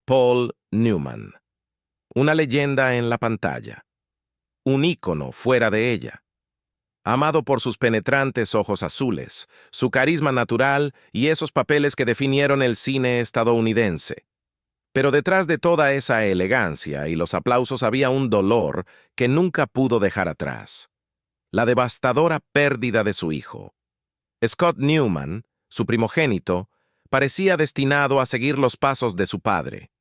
Paul Newman. Una leyenda en la pantalla. Un ícono fuera de ella. Amado por sus penetrantes ojos azules, su carisma natural y esos papeles que definieron el cine estadounidense. Pero detrás de toda esa elegancia y los aplausos había un dolor que nunca pudo dejar atrás. La devastadora pérdida de su hijo. Scott Newman, su primogénito, parecía destinado a seguir los pasos de su padre.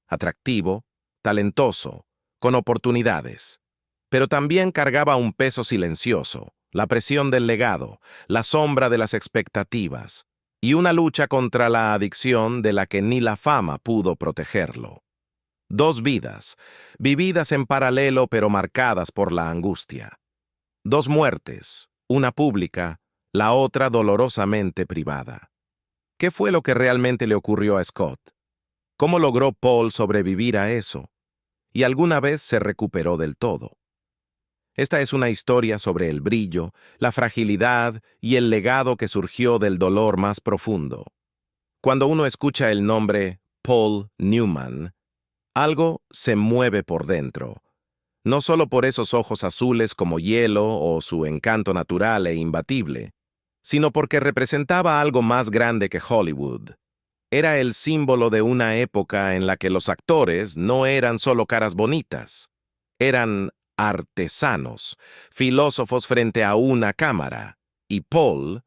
Atractivo, talentoso, con oportunidades. Pero también cargaba un peso silencioso, la presión del legado, la sombra de las expectativas, y una lucha contra la adicción de la que ni la fama pudo protegerlo. Dos vidas, vividas en paralelo pero marcadas por la angustia. Dos muertes, una pública, la otra dolorosamente privada. ¿Qué fue lo que realmente le ocurrió a Scott? ¿Cómo logró Paul sobrevivir a eso? ¿Y alguna vez se recuperó del todo? Esta es una historia sobre el brillo, la fragilidad y el legado que surgió del dolor más profundo. Cuando uno escucha el nombre Paul Newman, algo se mueve por dentro. No solo por esos ojos azules como hielo o su encanto natural e imbatible, sino porque representaba algo más grande que Hollywood. Era el símbolo de una época en la que los actores no eran solo caras bonitas, eran artesanos, filósofos frente a una cámara. Y Paul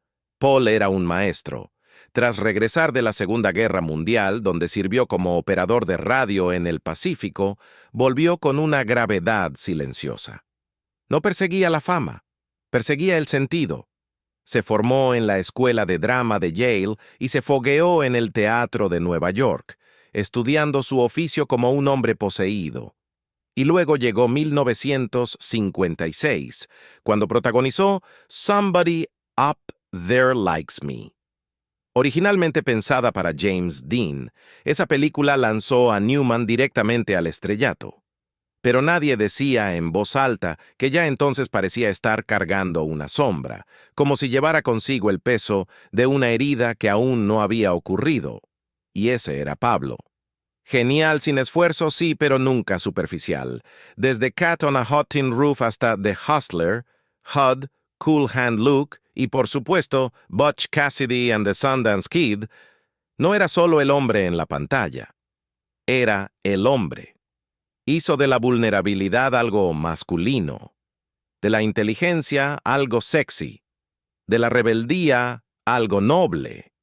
era un maestro. Tras regresar de la Segunda Guerra Mundial, donde sirvió como operador de radio en el Pacífico, volvió con una gravedad silenciosa. No perseguía la fama, perseguía el sentido. Se formó en la Escuela de Drama de Yale y se fogueó en el teatro de Nueva York, estudiando su oficio como un hombre poseído. Y luego llegó 1956, cuando protagonizó Somebody Up There Likes Me. Originalmente pensada para James Dean, esa película lanzó a Newman directamente al estrellato. Pero nadie decía en voz alta que ya entonces parecía estar cargando una sombra, como si llevara consigo el peso de una herida que aún no había ocurrido. Y ese era Pablo. Genial sin esfuerzo, sí, pero nunca superficial. Desde Cat on a Hot Tin Roof hasta The Hustler, HUD, Cool Hand Luke y, por supuesto, Butch Cassidy and the Sundance Kid, no era solo el hombre en la pantalla. Era el hombre. Hizo de la vulnerabilidad algo masculino, de la inteligencia algo sexy, de la rebeldía algo noble.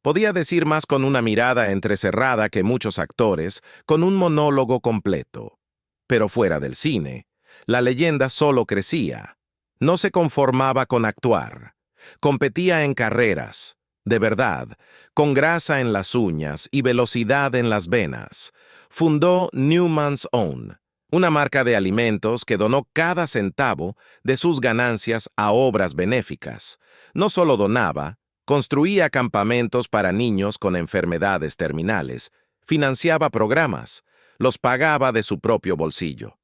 Podía decir más con una mirada entrecerrada que muchos actores, con un monólogo completo. Pero fuera del cine, la leyenda solo crecía. No se conformaba con actuar. Competía en carreras, de verdad, con grasa en las uñas y velocidad en las venas. Fundó Newman's Own, una marca de alimentos que donó cada centavo de sus ganancias a obras benéficas. No solo donaba, construía campamentos para niños con enfermedades terminales, financiaba programas, los pagaba de su propio bolsillo.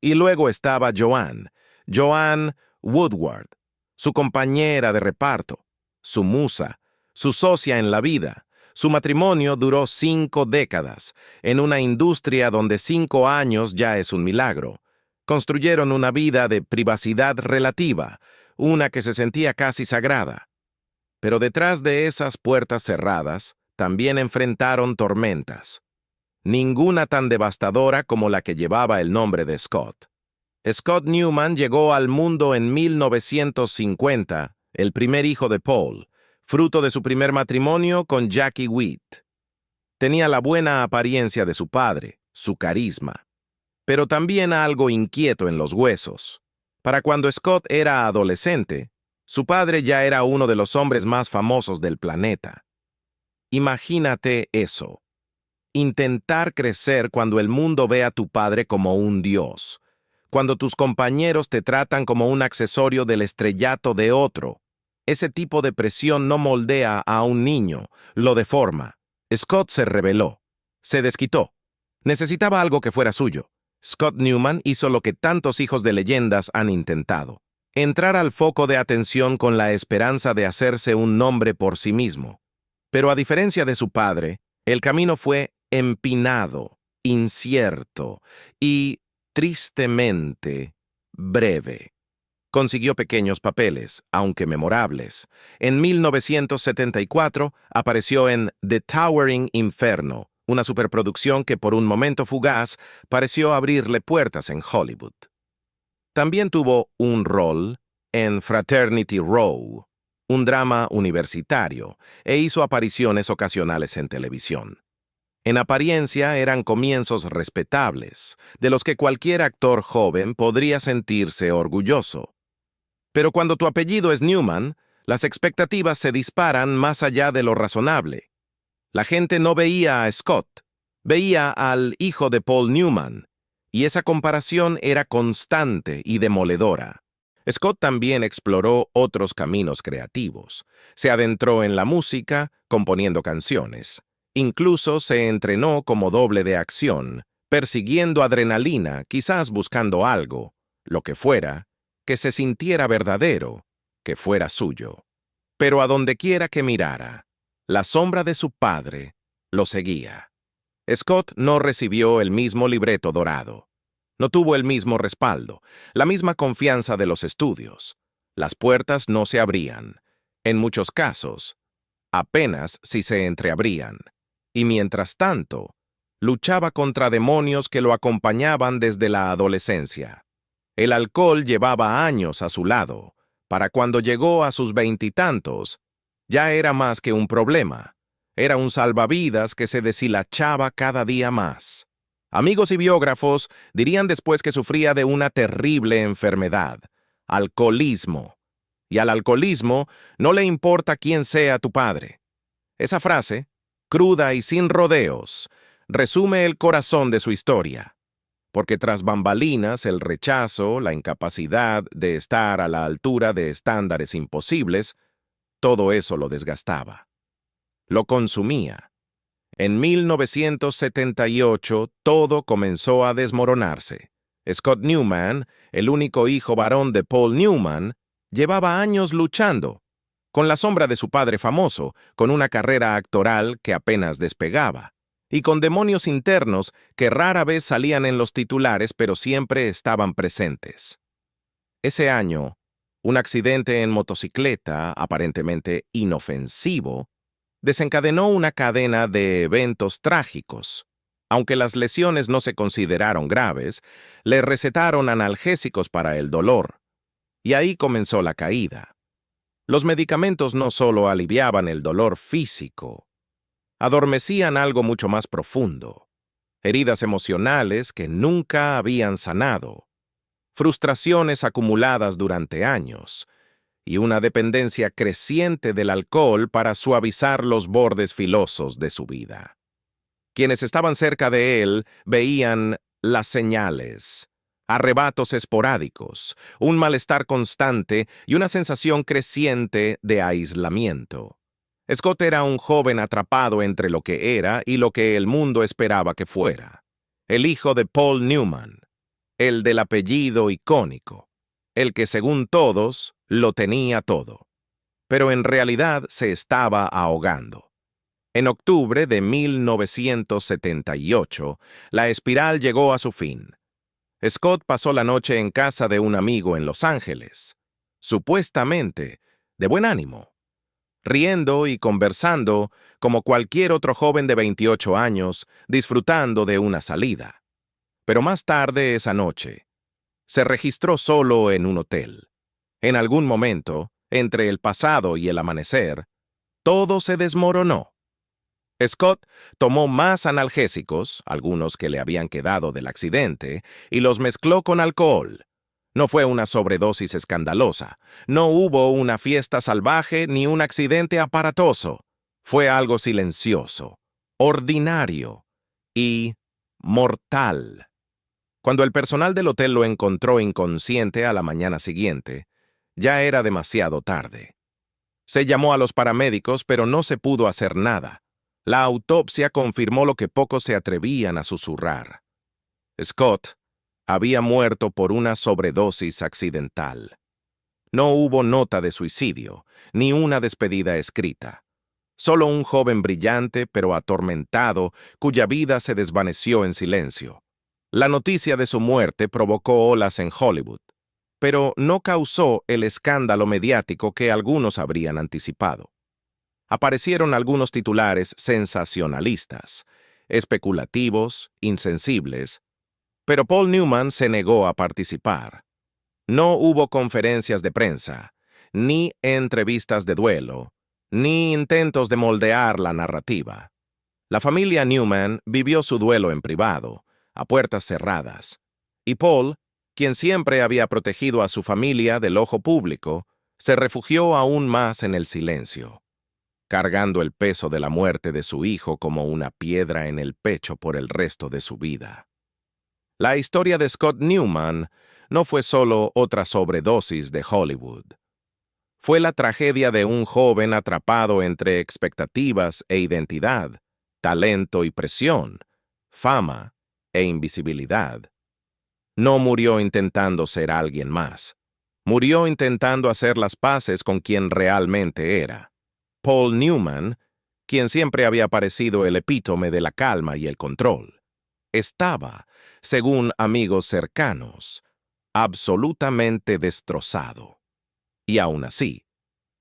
Y luego estaba Joanne Woodward, su compañera de reparto, su musa, su socia en la vida. Su matrimonio duró 5 décadas, en una industria donde 5 años ya es un milagro. Construyeron una vida de privacidad relativa, una que se sentía casi sagrada. Pero detrás de esas puertas cerradas, también enfrentaron tormentas. Ninguna tan devastadora como la que llevaba el nombre de Scott. Scott Newman llegó al mundo en 1950, el primer hijo de Paul, fruto de su primer matrimonio con Jackie Witt. Tenía la buena apariencia de su padre, su carisma, pero también algo inquieto en los huesos. Para cuando Scott era adolescente, su padre ya era uno de los hombres más famosos del planeta. Imagínate eso. Intentar crecer cuando el mundo ve a tu padre como un dios, cuando tus compañeros te tratan como un accesorio del estrellato de otro. Ese tipo de presión no moldea a un niño, lo deforma. Scott se rebeló, se desquitó. Necesitaba algo que fuera suyo. Scott Newman hizo lo que tantos hijos de leyendas han intentado: entrar al foco de atención con la esperanza de hacerse un nombre por sí mismo. Pero a diferencia de su padre, el camino fue empinado, incierto y, tristemente, breve. Consiguió pequeños papeles, aunque memorables. En 1974 apareció en The Towering Inferno, una superproducción que por un momento fugaz pareció abrirle puertas en Hollywood. También tuvo un rol en Fraternity Row, un drama universitario, e hizo apariciones ocasionales en televisión. En apariencia eran comienzos respetables, de los que cualquier actor joven podría sentirse orgulloso. Pero cuando tu apellido es Newman, las expectativas se disparan más allá de lo razonable. La gente no veía a Scott, veía al hijo de Paul Newman, y esa comparación era constante y demoledora. Scott también exploró otros caminos creativos. Se adentró en la música, componiendo canciones. Incluso se entrenó como doble de acción, persiguiendo adrenalina, quizás buscando algo, lo que fuera, que se sintiera verdadero, que fuera suyo. Pero a donde quiera que mirara, la sombra de su padre lo seguía. Scott no recibió el mismo libreto dorado. No tuvo el mismo respaldo, la misma confianza de los estudios. Las puertas no se abrían. En muchos casos, apenas si se entreabrían. Y mientras tanto, luchaba contra demonios que lo acompañaban desde la adolescencia. El alcohol llevaba años a su lado. Para cuando llegó a sus veintitantos, ya era más que un problema. Era un salvavidas que se deshilachaba cada día más. Amigos y biógrafos dirían después que sufría de una terrible enfermedad, alcoholismo. Y al alcoholismo no le importa quién sea tu padre. Esa frase, cruda y sin rodeos, resume el corazón de su historia. Porque tras bambalinas el rechazo, la incapacidad de estar a la altura de estándares imposibles, todo eso lo desgastaba. Lo consumía. En 1978 todo comenzó a desmoronarse. Scott Newman, el único hijo varón de Paul Newman, llevaba años luchando, con la sombra de su padre famoso, con una carrera actoral que apenas despegaba, y con demonios internos que rara vez salían en los titulares pero siempre estaban presentes. Ese año, un accidente en motocicleta, aparentemente inofensivo, desencadenó una cadena de eventos trágicos. Aunque las lesiones no se consideraron graves, le recetaron analgésicos para el dolor, y ahí comenzó la caída. Los medicamentos no solo aliviaban el dolor físico, adormecían algo mucho más profundo, heridas emocionales que nunca habían sanado, frustraciones acumuladas durante años, y una dependencia creciente del alcohol para suavizar los bordes filosos de su vida. Quienes estaban cerca de él veían las señales, arrebatos esporádicos, un malestar constante y una sensación creciente de aislamiento. Scott era un joven atrapado entre lo que era y lo que el mundo esperaba que fuera. El hijo de Paul Newman, el del apellido icónico, el que según todos lo tenía todo. Pero en realidad se estaba ahogando. En octubre de 1978, la espiral llegó a su fin. Scott pasó la noche en casa de un amigo en Los Ángeles, supuestamente de buen ánimo, riendo y conversando como cualquier otro joven de 28 años, disfrutando de una salida. Pero más tarde esa noche, se registró solo en un hotel. En algún momento, entre el pasado y el amanecer, todo se desmoronó. Scott tomó más analgésicos, algunos que le habían quedado del accidente, y los mezcló con alcohol. No fue una sobredosis escandalosa, no hubo una fiesta salvaje ni un accidente aparatoso. Fue algo silencioso, ordinario y mortal. Cuando el personal del hotel lo encontró inconsciente a la mañana siguiente, ya era demasiado tarde. Se llamó a los paramédicos, pero no se pudo hacer nada. La autopsia confirmó lo que pocos se atrevían a susurrar. Scott había muerto por una sobredosis accidental. No hubo nota de suicidio, ni una despedida escrita. Solo un joven brillante pero atormentado, cuya vida se desvaneció en silencio. La noticia de su muerte provocó olas en Hollywood, pero no causó el escándalo mediático que algunos habrían anticipado. Aparecieron algunos titulares sensacionalistas, especulativos, insensibles, pero Paul Newman se negó a participar. No hubo conferencias de prensa, ni entrevistas de duelo, ni intentos de moldear la narrativa. La familia Newman vivió su duelo en privado, a puertas cerradas, y Paul, quien siempre había protegido a su familia del ojo público, se refugió aún más en el silencio, cargando el peso de la muerte de su hijo como una piedra en el pecho por el resto de su vida. La historia de Scott Newman no fue solo otra sobredosis de Hollywood. Fue la tragedia de un joven atrapado entre expectativas e identidad, talento y presión, fama e invisibilidad. No murió intentando ser alguien más. Murió intentando hacer las paces con quien realmente era. Paul Newman, quien siempre había parecido el epítome de la calma y el control, estaba, según amigos cercanos, absolutamente destrozado. Y aún así,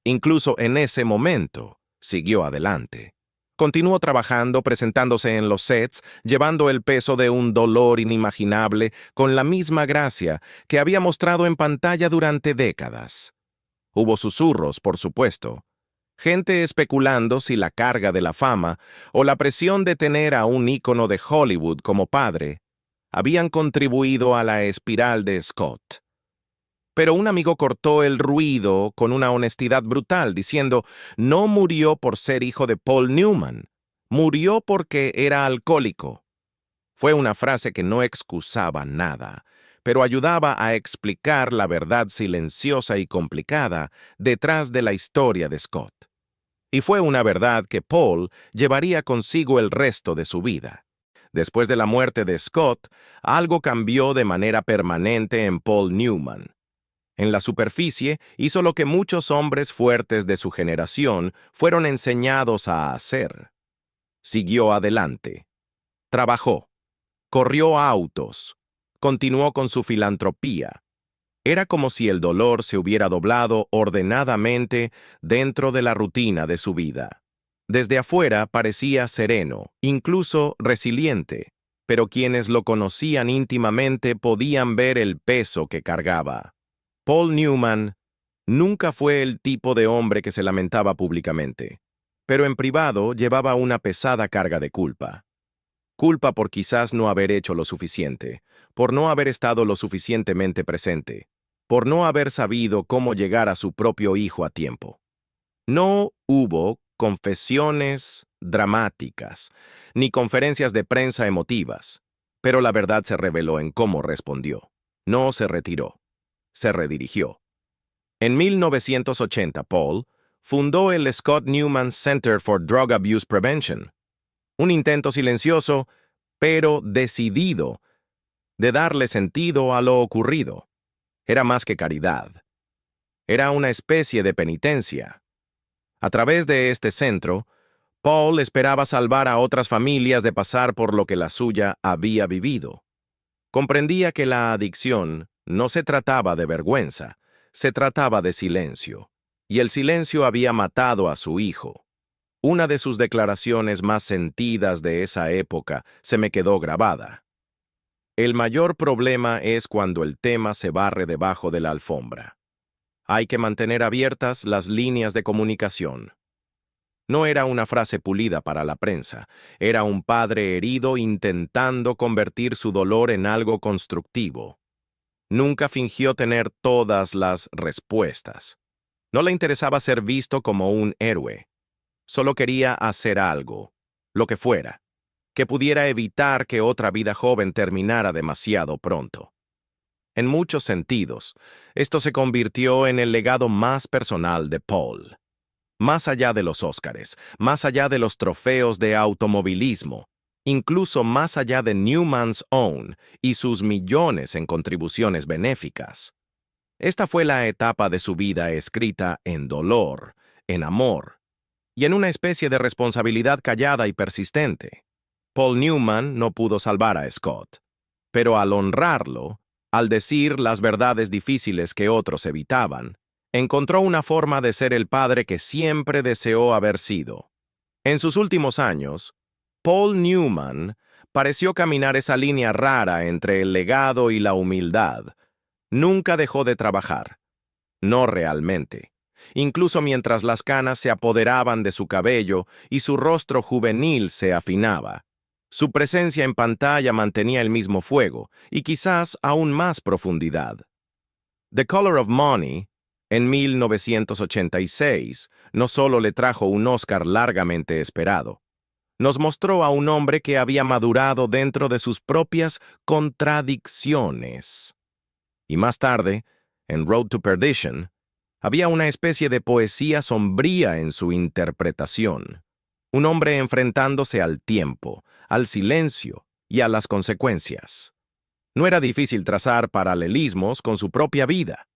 incluso en ese momento, siguió adelante. Continuó trabajando, presentándose en los sets, llevando el peso de un dolor inimaginable con la misma gracia que había mostrado en pantalla durante décadas. Hubo susurros, por supuesto. Gente especulando si la carga de la fama o la presión de tener a un ícono de Hollywood como padre habían contribuido a la espiral de Scott. Pero un amigo cortó el ruido con una honestidad brutal, diciendo, no murió por ser hijo de Paul Newman, murió porque era alcohólico. Fue una frase que no excusaba nada, pero ayudaba a explicar la verdad silenciosa y complicada detrás de la historia de Scott. Y fue una verdad que Paul llevaría consigo el resto de su vida. Después de la muerte de Scott, algo cambió de manera permanente en Paul Newman. En la superficie, hizo lo que muchos hombres fuertes de su generación fueron enseñados a hacer. Siguió adelante. Trabajó. Corrió autos. Continuó con su filantropía. Era como si el dolor se hubiera doblado ordenadamente dentro de la rutina de su vida. Desde afuera parecía sereno, incluso resiliente, pero quienes lo conocían íntimamente podían ver el peso que cargaba. Paul Newman nunca fue el tipo de hombre que se lamentaba públicamente, pero en privado llevaba una pesada carga de culpa. Culpa por quizás no haber hecho lo suficiente, por no haber estado lo suficientemente presente, por no haber sabido cómo llegar a su propio hijo a tiempo. No hubo confesiones dramáticas, ni conferencias de prensa emotivas, pero la verdad se reveló en cómo respondió. No se retiró. Se redirigió. En 1980, Paul fundó el Scott Newman Center for Drug Abuse Prevention, un intento silencioso, pero decidido, de darle sentido a lo ocurrido. Era más que caridad. Era una especie de penitencia. A través de este centro, Paul esperaba salvar a otras familias de pasar por lo que la suya había vivido. Comprendía que la adicción no se trataba de vergüenza, se trataba de silencio, y el silencio había matado a su hijo. Una de sus declaraciones más sentidas de esa época se me quedó grabada. El mayor problema es cuando el tema se barre debajo de la alfombra. Hay que mantener abiertas las líneas de comunicación. No era una frase pulida para la prensa, era un padre herido intentando convertir su dolor en algo constructivo. Nunca fingió tener todas las respuestas. No le interesaba ser visto como un héroe. Solo quería hacer algo, lo que fuera, que pudiera evitar que otra vida joven terminara demasiado pronto. En muchos sentidos, esto se convirtió en el legado más personal de Paul. Más allá de los Óscares, más allá de los trofeos de automovilismo, incluso más allá de Newman's Own y sus millones en contribuciones benéficas. Esta fue la etapa de su vida escrita en dolor, en amor y en una especie de responsabilidad callada y persistente. Paul Newman no pudo salvar a Scott, pero al honrarlo, al decir las verdades difíciles que otros evitaban, encontró una forma de ser el padre que siempre deseó haber sido. En sus últimos años, Paul Newman pareció caminar esa línea rara entre el legado y la humildad. Nunca dejó de trabajar, no realmente, incluso mientras las canas se apoderaban de su cabello y su rostro juvenil se afinaba. Su presencia en pantalla mantenía el mismo fuego y quizás aún más profundidad. The Color of Money, en 1986, no solo le trajo un Oscar largamente esperado, nos mostró a un hombre que había madurado dentro de sus propias contradicciones. Y más tarde, en Road to Perdition, había una especie de poesía sombría en su interpretación. Un hombre enfrentándose al tiempo, al silencio y a las consecuencias. No era difícil trazar paralelismos con su propia vida.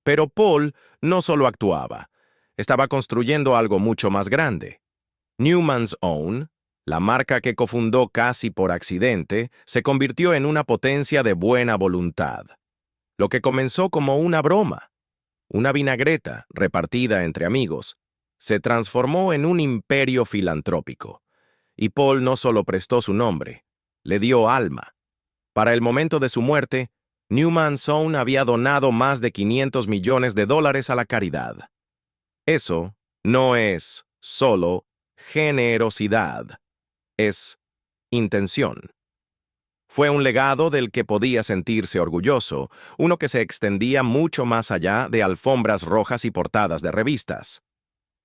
Pero Paul no solo actuaba, estaba construyendo algo mucho más grande. Newman's Own, la marca que cofundó casi por accidente, se convirtió en una potencia de buena voluntad. Lo que comenzó como una broma, una vinagreta repartida entre amigos, se transformó en un imperio filantrópico. Y Paul no solo prestó su nombre, le dio alma. Para el momento de su muerte, Newman's Own había donado más de $500 millones a la caridad. Eso no es solo generosidad, es intención. Fue un legado del que podía sentirse orgulloso, uno que se extendía mucho más allá de alfombras rojas y portadas de revistas.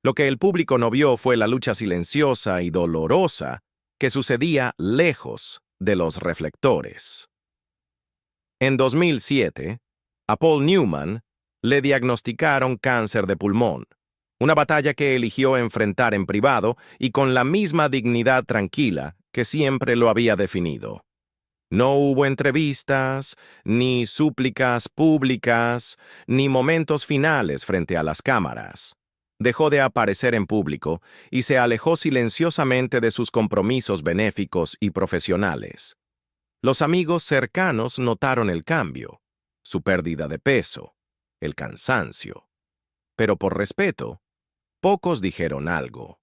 Lo que el público no vio fue la lucha silenciosa y dolorosa que sucedía lejos de los reflectores. En 2007, a Paul Newman le diagnosticaron cáncer de pulmón, una batalla que eligió enfrentar en privado y con la misma dignidad tranquila que siempre lo había definido. No hubo entrevistas, ni súplicas públicas, ni momentos finales frente a las cámaras. Dejó de aparecer en público y se alejó silenciosamente de sus compromisos benéficos y profesionales. Los amigos cercanos notaron el cambio, su pérdida de peso, el cansancio. Pero por respeto, pocos dijeron algo.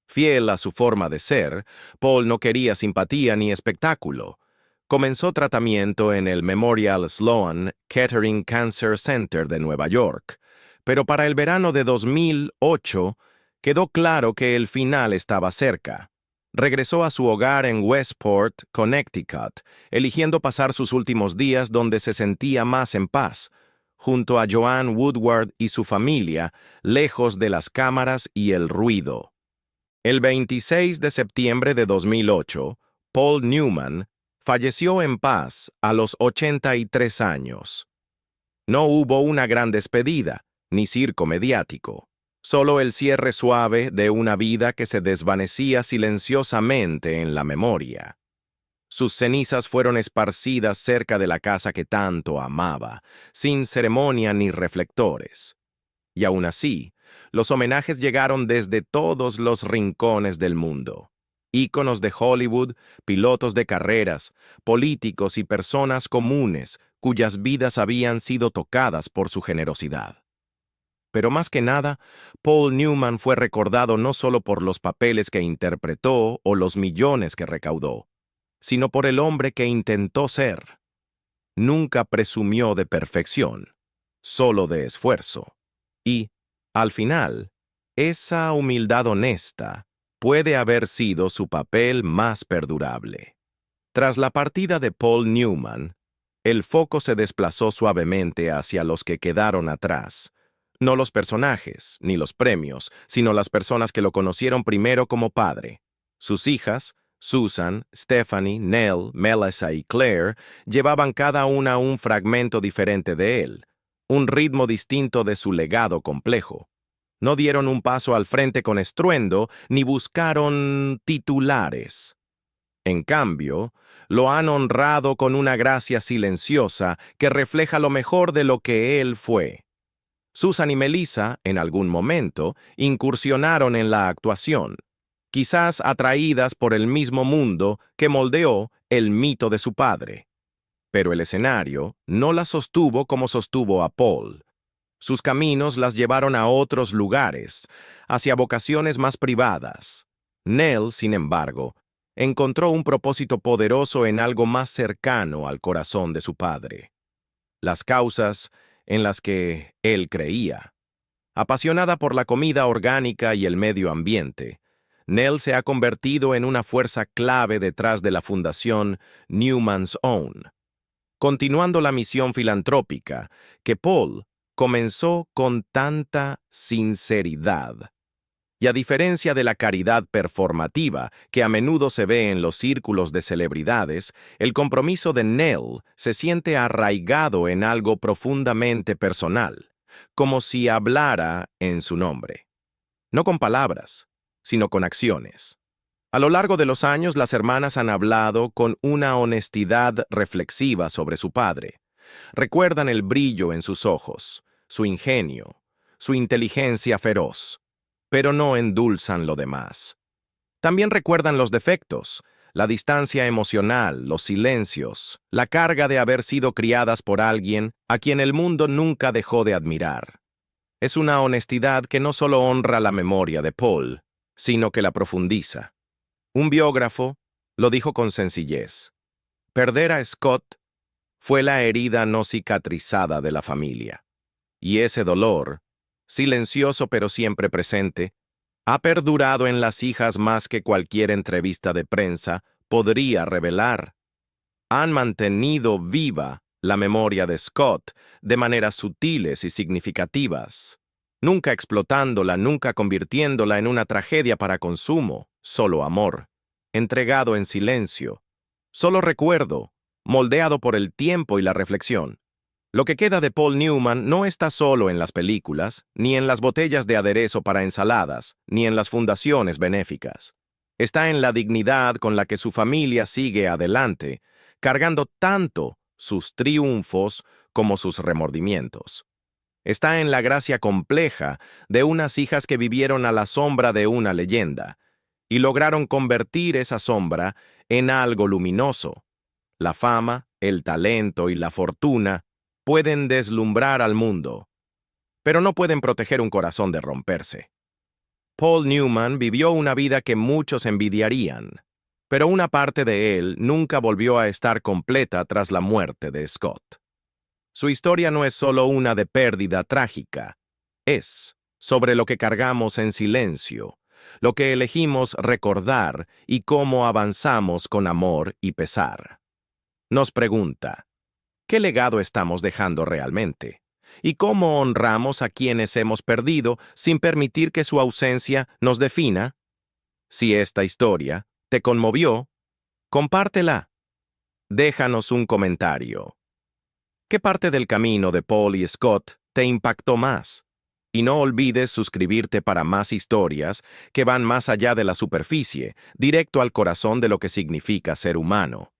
Fiel a su forma de ser, Paul no quería simpatía ni espectáculo. Comenzó tratamiento en el Memorial Sloan Kettering Cancer Center de Nueva York, pero para el verano de 2008 quedó claro que el final estaba cerca. Regresó a su hogar en Westport, Connecticut, eligiendo pasar sus últimos días donde se sentía más en paz, junto a Joanne Woodward y su familia, lejos de las cámaras y el ruido. El 26 de septiembre de 2008, Paul Newman falleció en paz a los 83 años. No hubo una gran despedida, ni circo mediático, solo el cierre suave de una vida que se desvanecía silenciosamente en la memoria. Sus cenizas fueron esparcidas cerca de la casa que tanto amaba, sin ceremonia ni reflectores. Y aún así, los homenajes llegaron desde todos los rincones del mundo. Íconos de Hollywood, pilotos de carreras, políticos y personas comunes cuyas vidas habían sido tocadas por su generosidad. Pero más que nada, Paul Newman fue recordado no solo por los papeles que interpretó o los millones que recaudó, sino por el hombre que intentó ser. Nunca presumió de perfección, solo de esfuerzo. Y, al final, esa humildad honesta puede haber sido su papel más perdurable. Tras la partida de Paul Newman, el foco se desplazó suavemente hacia los que quedaron atrás. No los personajes, ni los premios, sino las personas que lo conocieron primero como padre. Sus hijas, Susan, Stephanie, Nell, Melissa y Claire, llevaban cada una un fragmento diferente de él, un ritmo distinto de su legado complejo. No dieron un paso al frente con estruendo, ni buscaron titulares. En cambio, lo han honrado con una gracia silenciosa que refleja lo mejor de lo que él fue. Susan y Melissa, en algún momento, incursionaron en la actuación, quizás atraídas por el mismo mundo que moldeó el mito de su padre. Pero el escenario no las sostuvo como sostuvo a Paul. Sus caminos las llevaron a otros lugares, hacia vocaciones más privadas. Nell, sin embargo, encontró un propósito poderoso en algo más cercano al corazón de su padre. Las causas en las que él creía. Apasionada por la comida orgánica y el medio ambiente, Nell se ha convertido en una fuerza clave detrás de la fundación Newman's Own, continuando la misión filantrópica que Paul comenzó con tanta sinceridad. Y a diferencia de la caridad performativa que a menudo se ve en los círculos de celebridades, el compromiso de Nell se siente arraigado en algo profundamente personal, como si hablara en su nombre. No con palabras, sino con acciones. A lo largo de los años, las hermanas han hablado con una honestidad reflexiva sobre su padre. Recuerdan el brillo en sus ojos, su ingenio, su inteligencia feroz, pero no endulzan lo demás. También recuerdan los defectos, la distancia emocional, los silencios, la carga de haber sido criadas por alguien a quien el mundo nunca dejó de admirar. Es una honestidad que no solo honra la memoria de Paul, sino que la profundiza. Un biógrafo lo dijo con sencillez. Perder a Scott fue la herida no cicatrizada de la familia. Y ese dolor, silencioso pero siempre presente, ha perdurado en las hijas más que cualquier entrevista de prensa podría revelar. Han mantenido viva la memoria de Scott de maneras sutiles y significativas, nunca explotándola, nunca convirtiéndola en una tragedia para consumo, solo amor, entregado en silencio, solo recuerdo, moldeado por el tiempo y la reflexión. Lo que queda de Paul Newman no está solo en las películas, ni en las botellas de aderezo para ensaladas, ni en las fundaciones benéficas. Está en la dignidad con la que su familia sigue adelante, cargando tanto sus triunfos como sus remordimientos. Está en la gracia compleja de unas hijas que vivieron a la sombra de una leyenda y lograron convertir esa sombra en algo luminoso. La fama, el talento y la fortuna pueden deslumbrar al mundo, pero no pueden proteger un corazón de romperse. Paul Newman vivió una vida que muchos envidiarían, pero una parte de él nunca volvió a estar completa tras la muerte de Scott. Su historia no es solo una de pérdida trágica, es sobre lo que cargamos en silencio, lo que elegimos recordar y cómo avanzamos con amor y pesar. Nos pregunta, ¿qué legado estamos dejando realmente? ¿Y cómo honramos a quienes hemos perdido sin permitir que su ausencia nos defina? Si esta historia te conmovió, compártela. Déjanos un comentario. ¿Qué parte del camino de Paul y Scott te impactó más? Y no olvides suscribirte para más historias que van más allá de la superficie, directo al corazón de lo que significa ser humano.